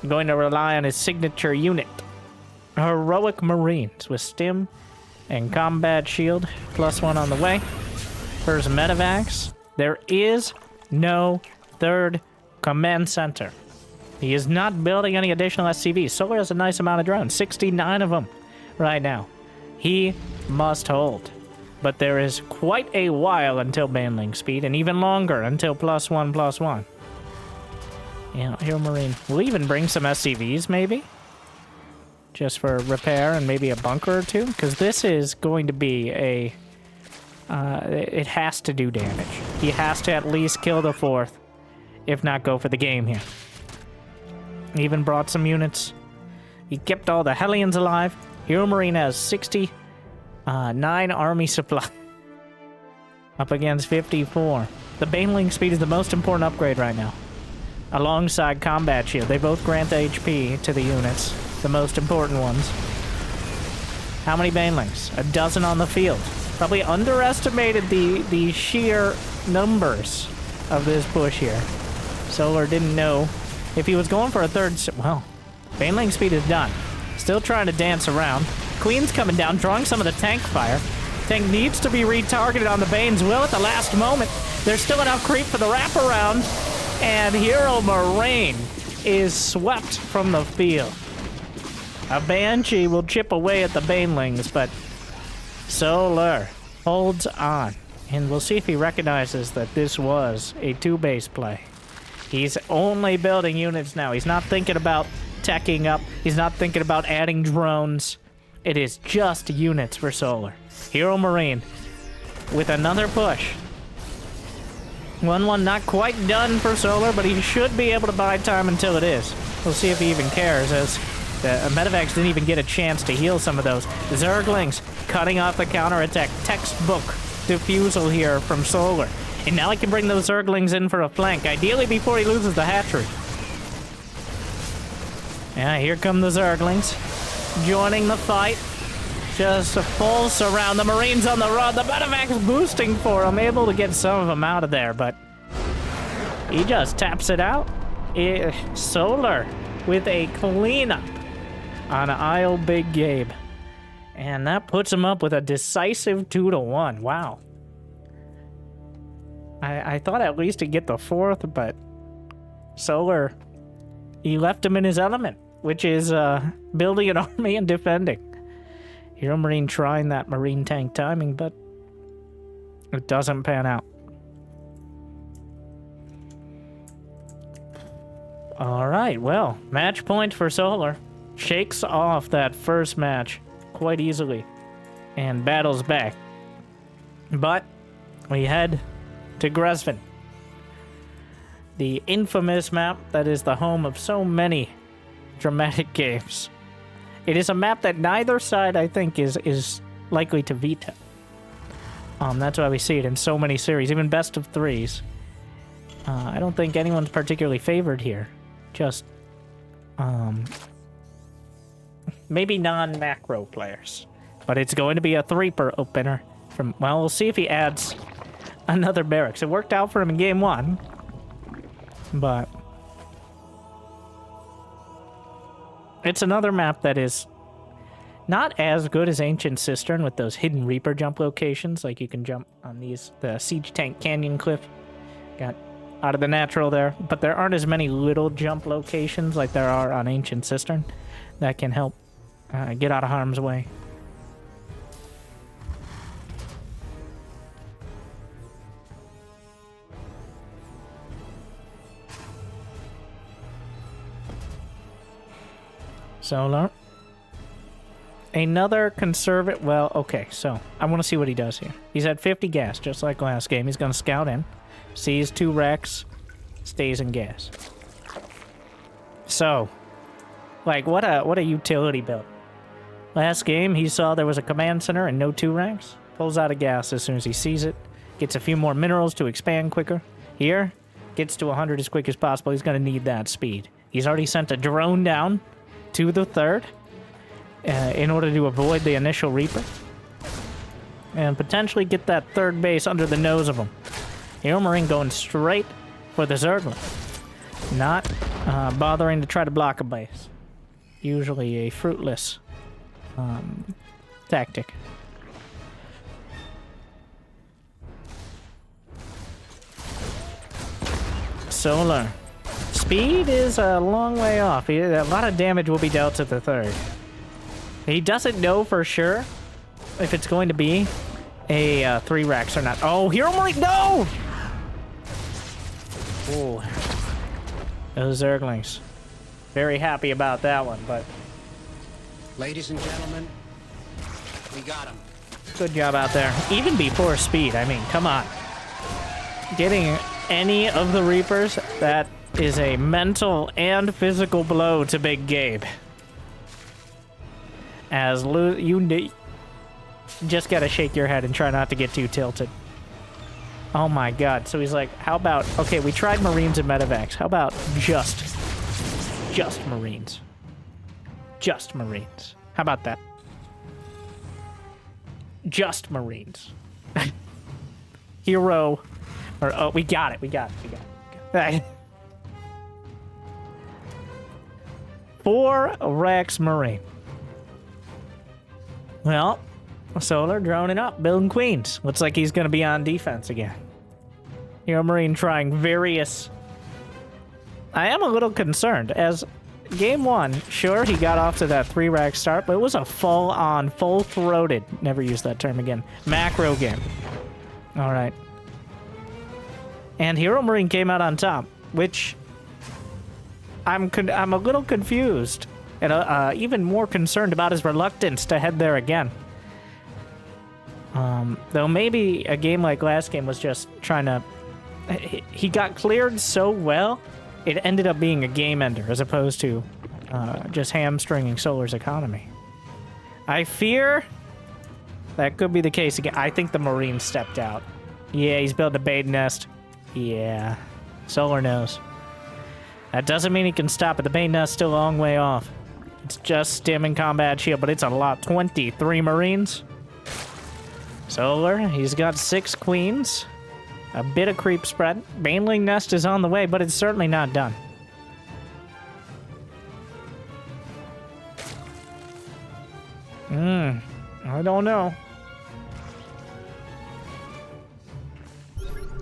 going to rely on his signature unit. Heroic Marines with Stim and Combat Shield, +1 on the way. First Medivacs. There is no third command center. He is not building any additional SCVs. Solar has a nice amount of drones, 69 of them right now. He must hold. But there is quite a while until Baneling speed, and even longer until +1/+1. Yeah, HeroMarine. We'll even bring some SCVs, maybe? Just for repair and maybe a bunker or two? Because this is going to be a... it has to do damage. He has to at least kill the 4th, if not go for the game here. Even brought some units. He kept all the Hellions alive. HeroMarine has 69 army supply. Up against 54. The Baneling speed is the most important upgrade right now. Alongside Combat Shield. They both grant HP to the units. The most important ones. How many Banelings? A dozen on the field. Probably underestimated the sheer numbers of this push here. Solar didn't know if he was going for a third... Well, Baneling speed is done. Still trying to dance around. Queen's coming down, drawing some of the tank fire. Tank needs to be retargeted on the Banes. Will at the last moment. There's still enough creep for the wraparound. And HeroMarine is swept from the field. A Banshee will chip away at the Banelings, but Solar holds on. And we'll see if he recognizes that this was a 2-base play. He's only building units now. He's not thinking about teching up. He's not thinking about adding drones. It is just units for Solar. HeroMarine with another push. 1-1 not quite done for Solar, but he should be able to buy time until it is. We'll see if he even cares, as the Medivacs didn't even get a chance to heal some of those. Zerglings cutting off the counterattack. Textbook defusal here from Solar. And now he can bring those Zerglings in for a flank, ideally before he loses the hatchery. Yeah, here come the Zerglings joining the fight. Just a full surround. The Marines on the run. The Medevac's boosting for him. Able to get some of them out of there, but he just taps it out. Solar with a cleanup on Isle Big Gabe. And that puts him up with a decisive 2-1. Wow. I thought at least he'd get the 4th, but Solar, he left him in his element, which is building an army and defending. HeroMarine trying that Marine tank timing, but it doesn't pan out. Alright, well, match point for Solar. Shakes off that first match quite easily and battles back. But we head to Gresvin, the infamous map that is the home of so many dramatic games. It is a map that neither side, I think, is likely to veto. That's why we see it in so many series, even best of 3s. I don't think anyone's particularly favored here. Just, maybe non-macro players. But it's going to be a 3-per opener. Well, we'll see if he adds another barracks. It worked out for him in game 1. But it's another map that is not as good as Ancient Cistern with those hidden Reaper jump locations. Like you can jump on these, the Siege Tank Canyon Cliff. Got out of the natural there. But there aren't as many little jump locations like there are on Ancient Cistern that can help get out of harm's way. Solar. Another conservative... Well, okay, so I want to see what he does here. He's at 50 gas, just like last game. He's going to scout in. Sees 2 wrecks. Stays in gas. So, like, what a utility build. Last game, he saw there was a command center and no 2 ranks. Pulls out of gas as soon as he sees it. Gets a few more minerals to expand quicker. Here, gets to 100 as quick as possible. He's going to need that speed. He's already sent a drone down to the 3rd in order to avoid the initial Reaper. And potentially get that 3rd base under the nose of him. HeroMarine going straight for the Zergling. Not bothering to try to block a base. Usually a fruitless tactic. Solar. Speed is a long way off. A lot of damage will be dealt to the 3rd. He doesn't know for sure if it's going to be a 3 racks or not. Oh, HeroMarine, no! Oh. Those Zerglings. Very happy about that one, but... Ladies and gentlemen, we got him. Good job out there. Even before speed, I mean, come on. Getting any of the Reapers, that is a mental and physical blow to Big Gabe. As you just gotta shake your head and try not to get too tilted. Oh my god. So he's like, how about... Okay, we tried Marines and Medevacs. How about just Marines? Just Marines. How about that? Just Marines. Hero. Or, oh, we got it. We got it. 4 Rex Marine. Well, Solar droning up, building queens. Looks like he's going to be on defense again. HeroMarine trying various... I am a little concerned, as game 1, sure, he got off to that 3-rack start, but it was a full-on, full-throated, never use that term again, macro game. All right. And HeroMarine came out on top, which I'm a little confused, and even more concerned about his reluctance to head there again. Though maybe a game like last game was just trying to... He got cleared so well, it ended up being a game ender, as opposed to just hamstringing Solar's economy. I fear that could be the case again. I think the Marine stepped out. Yeah, he's built a bait nest. Yeah, Solar knows. That doesn't mean he can stop it. The bait nest's still a long way off. It's just stim and combat shield, but it's a lot. 23 Marines. Solar, he's got 6 queens. A bit of creep spread. Baneling nest is on the way, but it's certainly not done. I don't know.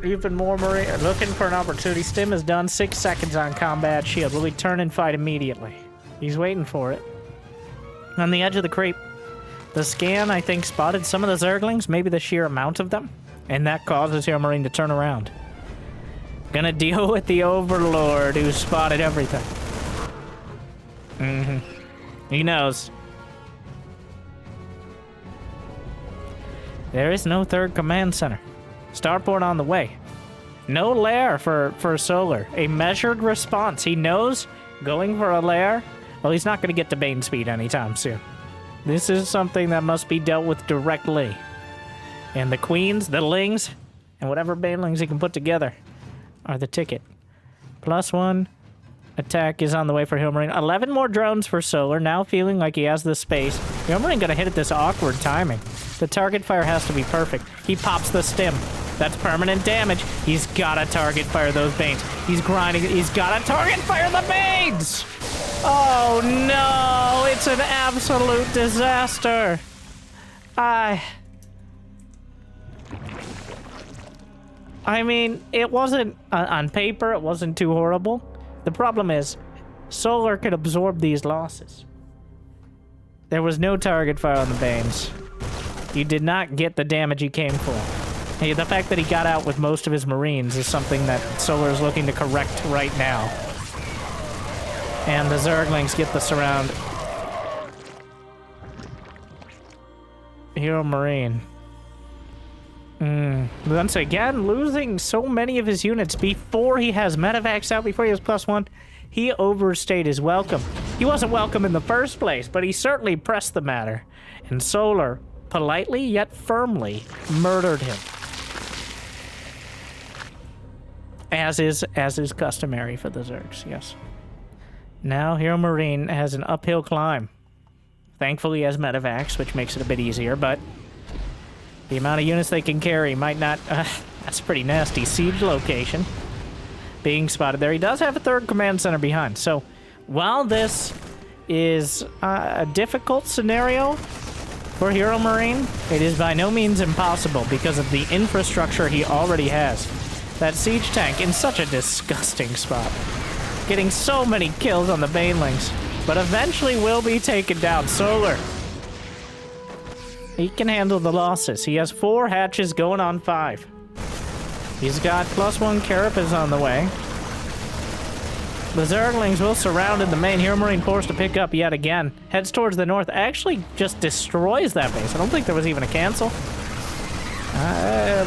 Even more Marine. Looking for an opportunity. Stim is done. 6 seconds on combat shield. Will he turn and fight immediately? He's waiting for it. On the edge of the creep. The scan, I think, spotted some of the Zerglings. Maybe the sheer amount of them. And that causes HeroMarine to turn around. Gonna deal with the Overlord who spotted everything. He knows. There is no 3rd command center. Starport on the way. No lair for Solar. A measured response. He knows going for a lair, well, he's not going to get to Bane speed anytime soon. This is something that must be dealt with directly. And the queens, the lings, and whatever banelings he can put together are the ticket. +1 attack is on the way for HeroMarine. 11 more drones for Solar, now feeling like he has the space. HeroMarine gonna hit at this awkward timing. The target fire has to be perfect. He pops the stim. That's permanent damage. He's gotta target fire those Banes. He's grinding. He's gotta target fire the Banes! Oh no! It's an absolute disaster! I mean, it wasn't, on paper, it wasn't too horrible. The problem is, Solar could absorb these losses. There was no target fire on the Banes. You did not get the damage he came for. Hey, the fact that he got out with most of his Marines is something that Solar is looking to correct right now. And the Zerglings get the surround. HeroMarine. Once again, losing so many of his units before he has medevacs out, before he has +1. He overstayed his welcome. He wasn't welcome in the first place, but he certainly pressed the matter. And Solar, politely yet firmly, murdered him. As is customary for the Zergs, yes. Now HeroMarine has an uphill climb. Thankfully he has medevacs, which makes it a bit easier, but the amount of units they can carry might not... that's pretty nasty. Siege location being spotted there. He does have a 3rd command center behind. So while this is a difficult scenario for HeroMarine, it is by no means impossible because of the infrastructure he already has. That siege tank in such a disgusting spot. Getting so many kills on the Banelings, but eventually will be taken down. Solar. He can handle the losses. He has 4 hatches going on 5. He's got +1 Carapace on the way. The Zerglings will surround in the main. HeroMarine forced to pick up yet again. Heads towards the north. Actually just destroys that base. I don't think there was even a cancel.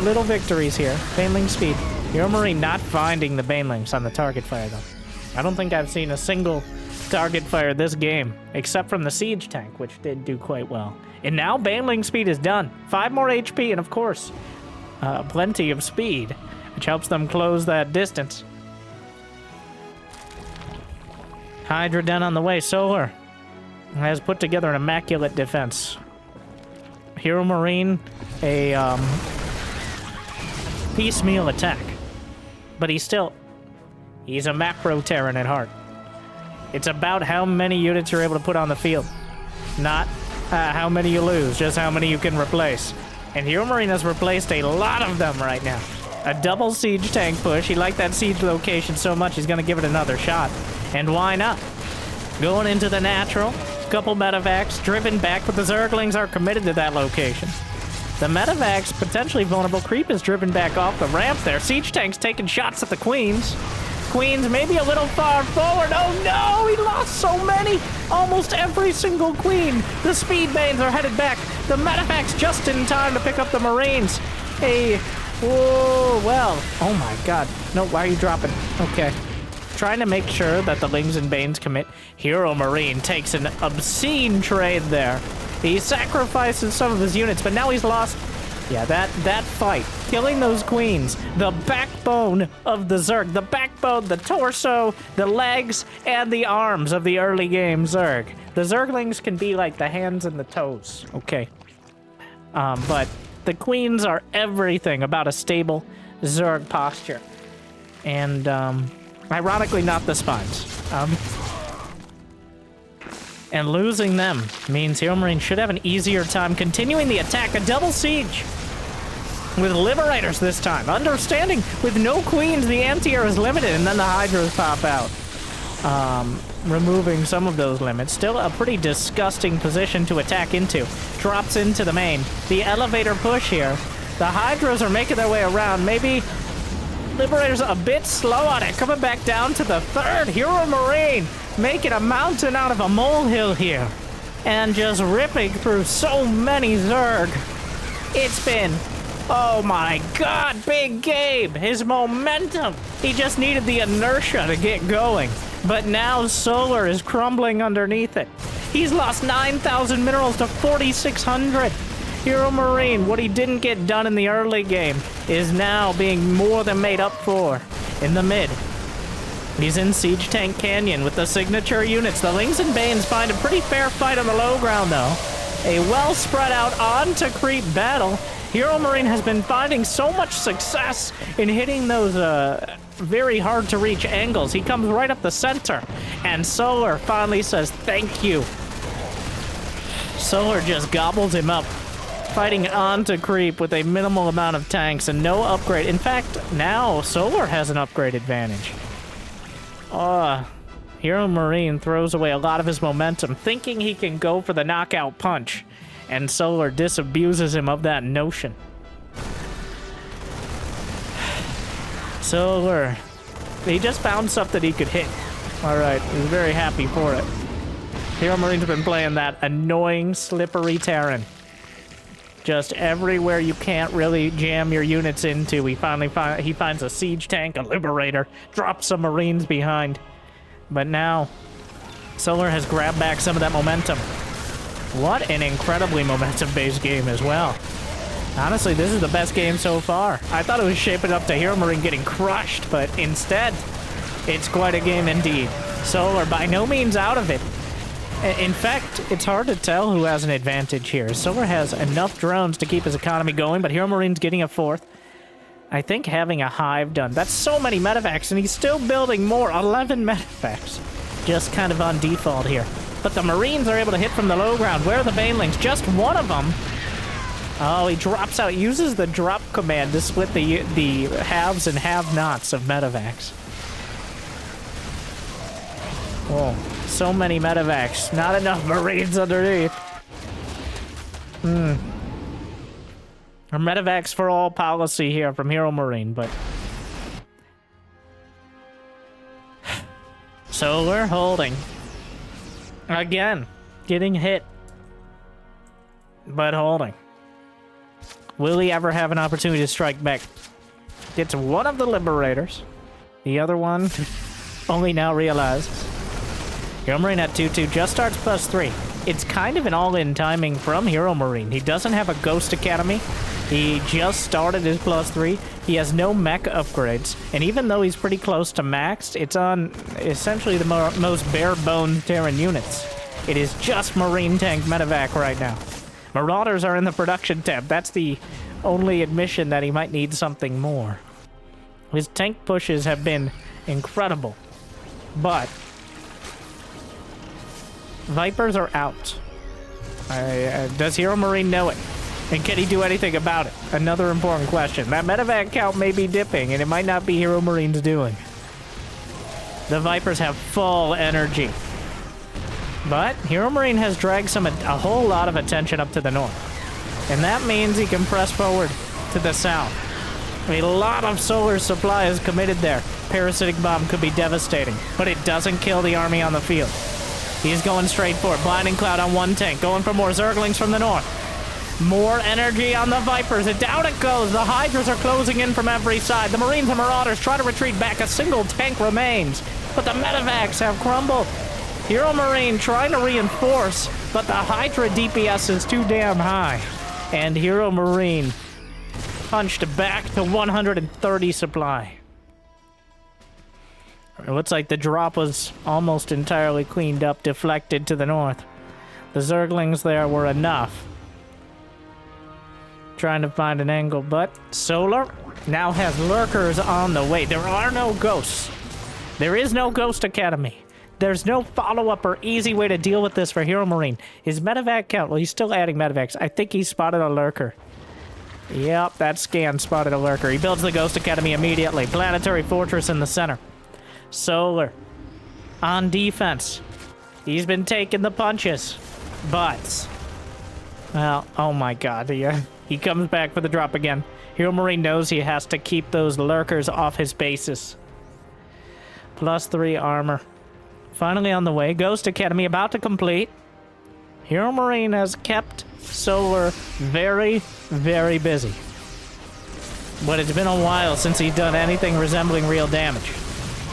Little victories here. Baneling speed. HeroMarine not finding the Banelings on the target fire, though. I don't think I've seen a single target fire this game, except from the siege tank, which did do quite well. And now Baneling speed is done. 5 more HP, and of course, plenty of speed, which helps them close that distance. Hydra Den on the way. Solar has put together an immaculate defense. HeroMarine, a piecemeal attack. But he's a macro Terran at heart. It's about how many units you're able to put on the field. Not how many you lose, just how many you can replace. And HeroMarine has replaced a lot of them right now. A double siege tank push. He liked that siege location so much, he's going to give it another shot. And why not? Going into the natural. Couple medevacs driven back, but the Zerglings are committed to that location. The medevacs potentially vulnerable. Creep is driven back off the ramp there. Siege tank's taking shots at the queens. Queens maybe a little far forward. Oh no, he lost so many. Almost every single queen. The speed banes are headed back. The medevacs just in time to pick up the marines. Hey, whoa, well, oh my god. No, why are you dropping? Okay. Trying to make sure that the Lings and Banes commit. HeroMarine takes an obscene trade there. He sacrifices some of his units, but now he's lost. Yeah, that fight, killing those queens, the backbone of the Zerg, the backbone, the torso, the legs, and the arms of the early game Zerg. The Zerglings can be like the hands and the toes, okay? But the queens are everything about a stable Zerg posture. And, ironically, not the spines. And losing them means HeroMarine should have an easier time continuing the attack. A double siege with Liberators this time. Understanding with no queens, the anti-air is limited, and then the Hydras pop out. Removing some of those limits. Still a pretty disgusting position to attack into. Drops into the main. The elevator push here. The Hydras are making their way around. Maybe Liberators a bit slow on it. Coming back down to the third. HeroMarine making a mountain out of a molehill here. And just ripping through so many Zerg. It's been, oh my god, big game. His momentum. He just needed the inertia to get going. But now Solar is crumbling underneath it. He's lost 9,000 minerals to 4,600. HeroMarine, what he didn't get done in the early game, is now being more than made up for in the mid. He's in Siege Tank Canyon with the signature units. The Lings and Banes find a pretty fair fight on the low ground, though. A well spread out on to creep battle. HeroMarine has been finding so much success in hitting those very hard to reach angles. He comes right up the center, and Solar finally says thank you. Solar just gobbles him up, fighting on to creep with a minimal amount of tanks and no upgrade. In fact, now Solar has an upgrade advantage. HeroMarine throws away a lot of his momentum, thinking he can go for the knockout punch, and Solar disabuses him of that notion. Solar, he just found something he could hit. Alright, he's very happy for it. HeroMarine's been playing that annoying, slippery Terran. Just everywhere you can't really jam your units into, he finds a siege tank, a liberator, drops some marines behind. But now, Solar has grabbed back some of that momentum. What an incredibly momentum-based game as well. Honestly, this is the best game so far. I thought it was shaping up to HeroMarine getting crushed, but instead, it's quite a game indeed. Solar by no means out of it. In fact, it's hard to tell who has an advantage here. Solar has enough drones to keep his economy going, but HeroMarine's getting a fourth. I think having a hive done, that's so many medevacs, and he's still building more. 11 medevacs. Just kind of on default here. But the Marines are able to hit from the low ground. Where are the Banelings? Just one of them. Oh, he drops out. Uses the drop command to split the haves and have-nots of medevacs. Oh, so many medevacs. Not enough Marines underneath. Or medevacs for all policy here from HeroMarine, but Solar holding. Again, getting hit. But holding. Will he ever have an opportunity to strike back? Gets one of the Liberators. The other one only now realizes. HeroMarine at 2-2 just starts +3. It's kind of an all-in timing from HeroMarine. He doesn't have a Ghost Academy. He just started his +3. He has no mech upgrades. And even though he's pretty close to maxed, it's on essentially the most bare-bones Terran units. It is just Marine Tank Medevac right now. Marauders are in the production tab. That's the only admission that he might need something more. His tank pushes have been incredible. But Vipers are out. Does HeroMarine know it? And can he do anything about it? Another important question. That medevac count may be dipping, and it might not be HeroMarine's doing. The Vipers have full energy. But HeroMarine has dragged a whole lot of attention up to the north. And that means he can press forward to the south. A lot of solar supply is committed there. Parasitic Bomb could be devastating, but it doesn't kill the army on the field. He's going straight for it. Blinding Cloud on one tank, going for more Zerglings from the north. More energy on the Vipers, and down it goes. The Hydras are closing in from every side. The Marines and Marauders try to retreat back. A single tank remains, but the medevacs have crumbled. HeroMarine trying to reinforce, but the Hydra DPS is too damn high. And HeroMarine punched back to 130 supply. It looks like the drop was almost entirely cleaned up, deflected to the north. The Zerglings there were enough. Trying to find an angle, but Solar now has lurkers on the way. There are no ghosts. There is no Ghost Academy. There's no follow-up or easy way to deal with this for HeroMarine. His medevac count, well, he's still adding medevacs. I think he spotted a lurker. Yep, that scan spotted a lurker. He builds the Ghost Academy immediately. Planetary Fortress in the center. Solar on defense. He's been taking the punches, but, well, oh my god, he comes back for the drop again. HeroMarine knows he has to keep those lurkers off his bases. +3 armor. Finally on the way. Ghost Academy about to complete. HeroMarine has kept Solar very, very busy. But it's been a while since he's done anything resembling real damage.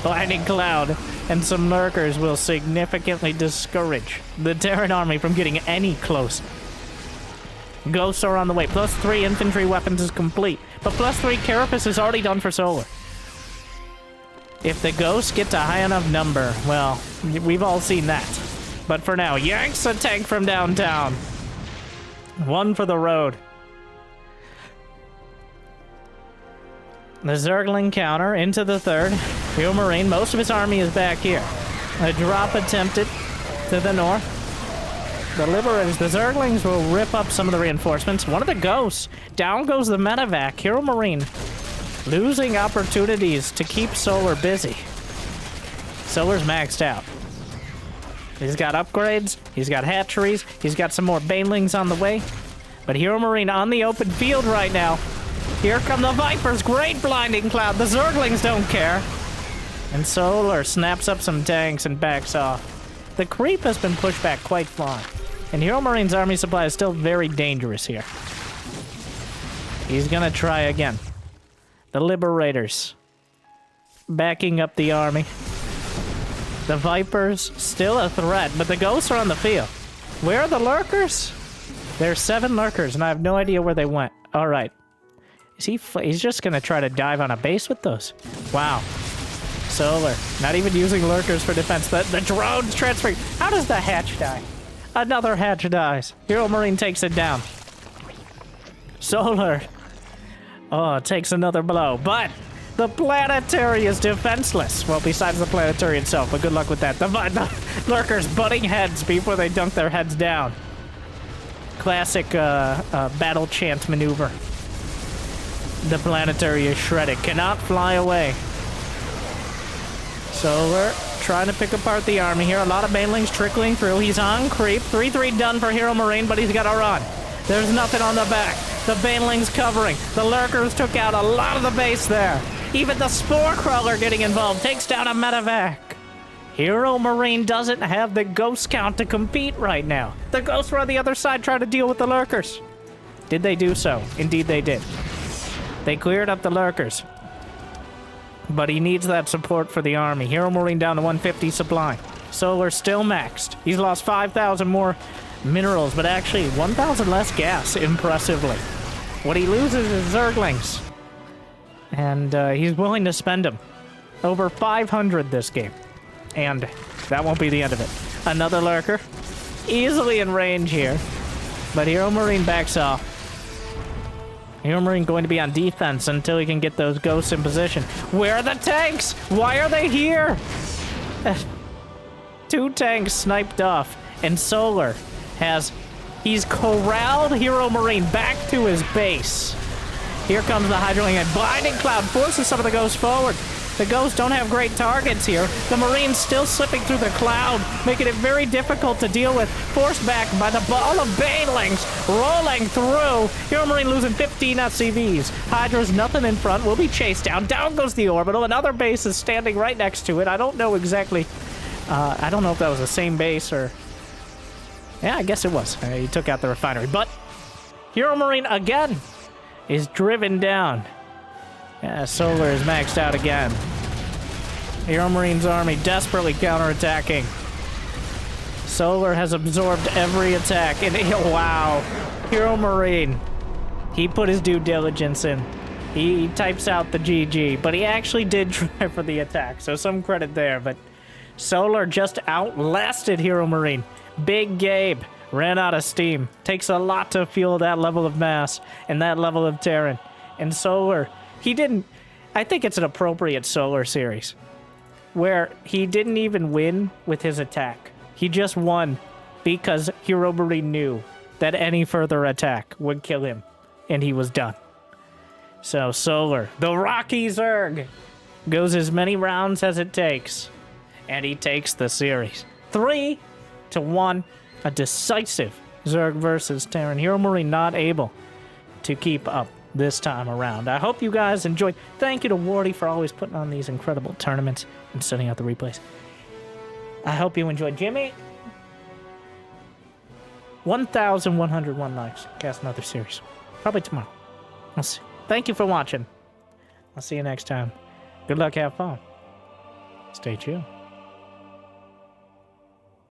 Blinding Cloud and some lurkers will significantly discourage the Terran army from getting any closer. Ghosts are on the way. +3 infantry weapons is complete. But +3 Carapace is already done for Solar. If the ghosts get to high enough number, well, we've all seen that. But for now, yanks a tank from downtown. One for the road. The Zergling counter into the third. HeroMarine, most of his army is back here. A drop attempted to the north. The Liberators, the Zerglings will rip up some of the reinforcements. One of the ghosts. Down goes the medevac. HeroMarine losing opportunities to keep Solar busy. Solar's maxed out. He's got upgrades. He's got hatcheries. He's got some more banelings on the way. But HeroMarine on the open field right now. Here come the Vipers. Great Blinding Cloud. The Zerglings don't care. And Solar snaps up some tanks and backs off. The creep has been pushed back quite far. And HeroMarine's army supply is still very dangerous here. He's gonna try again. The Liberators backing up the army. The Vipers still a threat, but the ghosts are on the field. Where are the lurkers? There's 7 lurkers, and I have no idea where they went. All right. He's just gonna try to dive on a base with those. Wow. Solar, not even using lurkers for defense. The drone's transferring. How does the hatch die? Another hatch dies. HeroMarine takes it down. Solar, oh, takes another blow, but the planetary is defenseless. Well, besides the planetary itself, but good luck with that. The lurkers butting heads before they dunk their heads down. Classic battle chant maneuver. The planetary is shredded, cannot fly away. Solar trying to pick apart the army here. A lot of banelings trickling through. He's on creep. 3-3 done for HeroMarine, but he's got to run. There's nothing on the back. The banelings covering. The lurkers took out a lot of the base there. Even the spore crawler getting involved takes down a medevac. HeroMarine doesn't have the ghost count to compete right now. The ghosts were on the other side trying to deal with the lurkers. Did they do so? Indeed they did. They cleared up the lurkers. But he needs that support for the army. HeroMarine down to 150 supply. Solar still maxed. He's lost 5,000 more minerals, but actually 1,000 less gas, impressively. What he loses is Zerglings. And he's willing to spend them. Over 500 this game. And that won't be the end of it. Another lurker. Easily in range here. But HeroMarine backs off. HeroMarine going to be on defense until he can get those ghosts in position. Where are the tanks? Why are they here? 2 tanks sniped off. And Solar he's corralled HeroMarine back to his base. Here comes the Hydroling, and Blinding Cloud forces some of the ghosts forward. The ghosts don't have great targets here. The Marines still slipping through the cloud, making it very difficult to deal with. Forced back by the ball of Banelings, rolling through. HeroMarine losing 15 SCVs. Hydra's nothing in front, will be chased down. Down goes the orbital. Another base is standing right next to it. I don't know exactly. I don't know if that was the same base or... Yeah, I guess it was. He took out the refinery. But HeroMarine again is driven down. Yeah, Solar is maxed out again. HeroMarine's army desperately counterattacking. Solar has absorbed every attack. And wow, HeroMarine. He put his due diligence in. He types out the GG, but he actually did try for the attack. So some credit there, but Solar just outlasted HeroMarine. Big Gabe ran out of steam. Takes a lot to fuel that level of mass and that level of Terran. And Solar, he didn't... I think it's an appropriate Solar series where he didn't even win with his attack. He just won because HeroMarine knew that any further attack would kill him, and he was done. So Solar, the Rocky Zerg, goes as many rounds as it takes, and he takes the series. 3-1, a decisive Zerg versus Terran. HeroMarine not able to keep up this time around. I hope you guys enjoyed. Thank you to Wardy for always putting on these incredible tournaments and sending out the replays. I hope you enjoyed. Jimmy, 1,101 likes. Cast another series. Probably tomorrow. We'll see. Thank you for watching. I'll see you next time. Good luck, have fun. Stay chill.